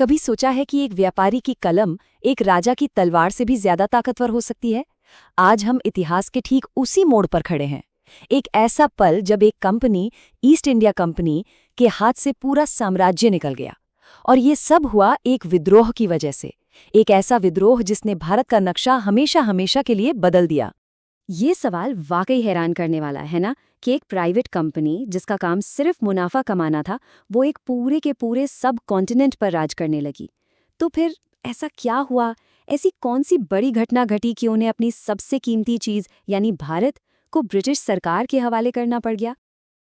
कभी सोचा है कि एक व्यापारी की कलम एक राजा की तलवार से भी ज्यादा ताकतवर हो सकती है? आज हम इतिहास के ठीक उसी मोड़ पर खड़े हैं। एक ऐसा पल जब एक कंपनी, ईस्ट इंडिया कंपनी, के हाथ से पूरा साम्राज्य निकल गया। और ये सब हुआ एक विद्रोह की वजह से। एक ऐसा विद्रोह जिसने भारत का नक्शा हमेशा हमेशा के लिए बदल दिया। ये सवाल वाकई हैरान करने वाला है ना, कि एक प्राइवेट कंपनी जिसका काम सिर्फ मुनाफा कमाना था, वो एक पूरे के पूरे सब कॉन्टिनेंट पर राज करने लगी। तो फिर ऐसा क्या हुआ? ऐसी कौन सी बड़ी घटना घटी कि उन्हें अपनी सबसे कीमती चीज यानी भारत को ब्रिटिश सरकार के हवाले करना पड़ गया?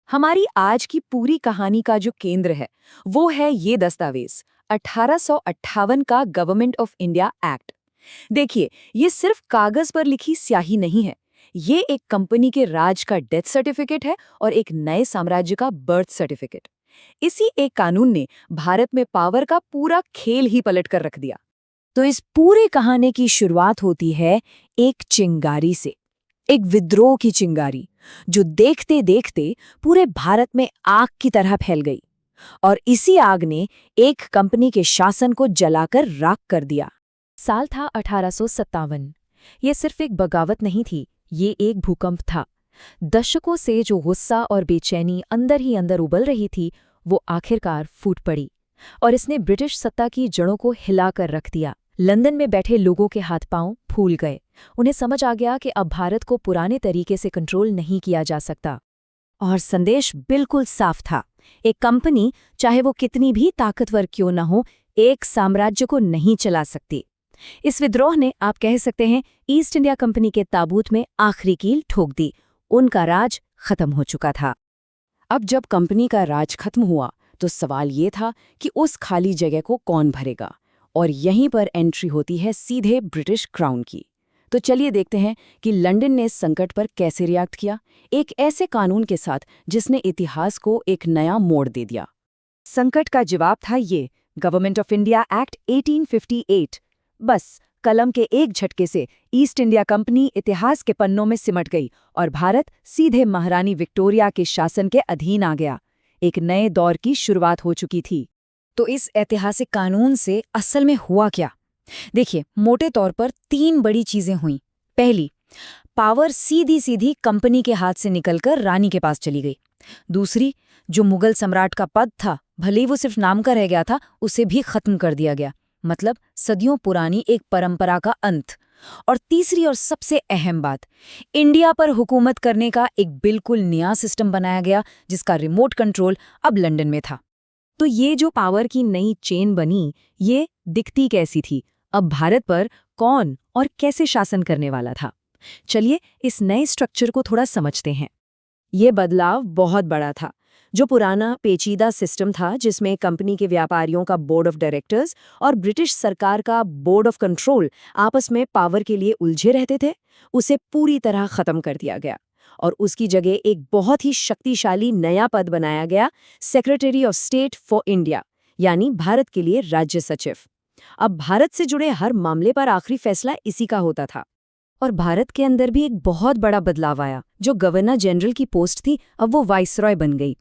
हमारी आज की पूरी कहानी का जो केंद्र है वो है ये दस्तावेज 1858 का गवर्नमेंट ऑफ इंडिया एक्ट। देखिए, ये सिर्फ कागज पर लिखी स्याही नहीं है। ये एक कंपनी के राज का डेथ सर्टिफिकेट है और एक नए साम्राज्य का बर्थ सर्टिफिकेट। इसी एक कानून ने भारत में पावर का पूरा खेल ही पलट कर रख दिया। तो इस पूरी कहानी की शुरुआत होती है एक चिंगारी से, एक विद्रोह की चिंगारी जो देखते देखते पूरे भारत में आग की तरह फैल गई। और इसी आग ने एक कंपनी के शासन को जलाकर राख कर दिया। साल था 1857। ये सिर्फ एक बगावत नहीं थी, ये एक भूकंप था। दशकों से जो गुस्सा और बेचैनी अंदर ही अंदर उबल रही थी, वो आखिरकार फूट पड़ी और इसने ब्रिटिश सत्ता की जड़ों को हिलाकर रख दिया। लंदन में बैठे लोगों के हाथ पांव फूल गए। उन्हें समझ आ गया कि अब भारत को पुराने तरीके से कंट्रोल नहीं किया जा सकता। और संदेश बिल्कुल साफ था, एक कंपनी, चाहे वो कितनी भी ताकतवर क्यों न हो, एक साम्राज्य को नहीं चला सकती। इस विद्रोह ने, आप कह सकते हैं, ईस्ट इंडिया कंपनी के ताबूत में आखिरी कील ठोक दी। उनका राज खत्म हो चुका था। अब जब कंपनी का राज खत्म हुआ तो सवाल ये था कि उस खाली जगह को कौन भरेगा। और यहीं पर एंट्री होती है सीधे ब्रिटिश क्राउन की। तो चलिए देखते हैं कि लंदन ने इस संकट पर कैसे रिएक्ट किया, एक ऐसे कानून के साथ जिसने इतिहास को एक नया मोड़ दे दिया। संकट का जवाब था ये गवर्नमेंट ऑफ इंडिया एक्ट 1858। बस कलम के एक झटके से ईस्ट इंडिया कंपनी इतिहास के पन्नों में सिमट गई और भारत सीधे महारानी विक्टोरिया के शासन के अधीन आ गया। एक नए दौर की शुरुआत हो चुकी थी। तो इस ऐतिहासिक कानून से असल में हुआ क्या? देखिए, मोटे तौर पर 3 बड़ी चीजें हुईं। पहली, पावर सीधी सीधी कंपनी के हाथ से निकलकर रानी के पास चली गई। दूसरी, जो मुगल सम्राट का पद था, भले ही वो सिर्फ नाम का रह गया था, उसे भी खत्म कर दिया गया। मतलब सदियों पुरानी एक परंपरा का अंत। और तीसरी और सबसे अहम बात, इंडिया पर हुकूमत करने का एक बिल्कुल नया सिस्टम बनाया गया जिसका रिमोट कंट्रोल अब लंदन में था। तो ये जो पावर की नई चेन बनी, ये दिखती कैसी थी? अब भारत पर कौन और कैसे शासन करने वाला था? चलिए इस नए स्ट्रक्चर को थोड़ा समझते हैं। ये बदलाव बहुत बड़ा था। जो पुराना पेचीदा सिस्टम था जिसमें कंपनी के व्यापारियों का बोर्ड ऑफ डायरेक्टर्स और ब्रिटिश सरकार का बोर्ड ऑफ कंट्रोल आपस में पावर के लिए उलझे रहते थे, उसे पूरी तरह खत्म कर दिया गया। और उसकी जगह एक बहुत ही शक्तिशाली नया पद बनाया गया, secretary of state for India, यानी भारत के लिए राज्य सचिव। अब भारत से जुड़े हर मामले पर आखिरी फैसला इसी का होता था। और भारत के अंदर भी एक बहुत बड़ा बदलाव आया। जो गवर्नर जनरल की पोस्ट थी, अब वो वाइसरॉय बन गई।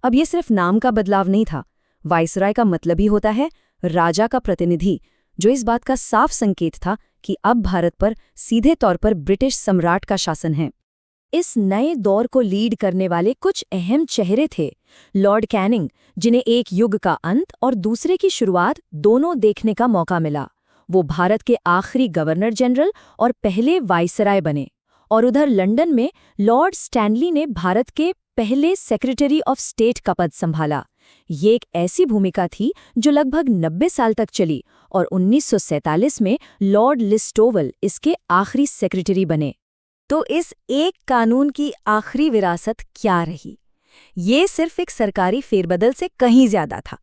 अब ये सिर्फ नाम का बदलाव नहीं था। वाइसरॉय का मतलब ही होता है राजा का प्रतिनिधि, जो इस बात का साफ संकेत था कि अब भारत पर सीधे तौर पर ब्रिटिश सम्राट का शासन है। इस नए दौर को लीड करने वाले कुछ अहम चेहरे थे। लॉर्ड कैनिंग, जिन्हें एक युग का अंत और दूसरे की शुरुआत दोनों देखने का मौका मिला। वो भारत के आखिरी गवर्नर जनरल और पहले वाइसराय बने। और उधर लंदन में लॉर्ड स्टैनली ने भारत के पहले सेक्रेटरी ऑफ स्टेट का पद संभाला। ये एक ऐसी भूमिका थी जो लगभग 90 साल तक चली और 1947 में लॉर्ड लिस्टोवल इसके आखिरी सेक्रेटरी बने। तो इस एक कानून की आखिरी विरासत क्या रही? ये सिर्फ एक सरकारी फेरबदल से कहीं ज्यादा था।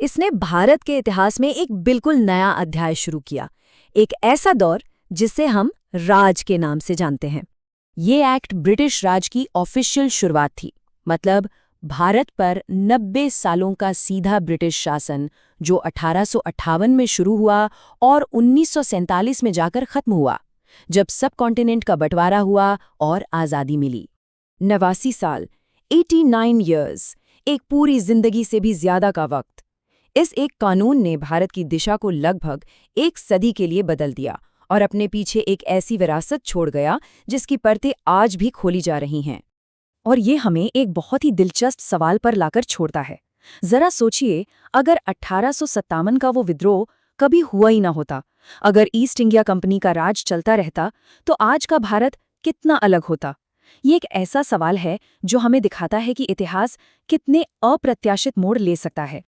इसने भारत के इतिहास में एक बिल्कुल नया अध्याय शुरू किया, एक ऐसा दौर जिसे हम राज के नाम से जानते हैं। ये एक्ट ब्रिटिश राज की ऑफिशियल शुरुआत थी। मतलब भारत पर 90 सालों का सीधा ब्रिटिश शासन, जो 1858 में शुरू हुआ और 1947 में जाकर खत्म हुआ, जब सब कॉन्टिनेंट का बंटवारा हुआ और आज़ादी मिली। 89 साल, 89 years, एक पूरी जिंदगी से भी ज्यादा का वक्त। इस एक कानून ने भारत की दिशा को लगभग एक सदी के लिए बदल दिया और अपने पीछे एक ऐसी विरासत छोड़ गया जिसकी परतें आज भी खोली जा रही हैं। और ये हमें एक बहुत ही दिलचस्प सवाल पर लाकर छोड़ता है। जरा सोचिए, अगर 1857 का वो विद्रोह कभी हुआ ही ना होता, अगर ईस्ट इंडिया कंपनी का राज चलता रहता, तो आज का भारत कितना अलग होता। ये एक ऐसा सवाल है जो हमें दिखाता है कि इतिहास कितने अप्रत्याशित मोड़ ले सकता है।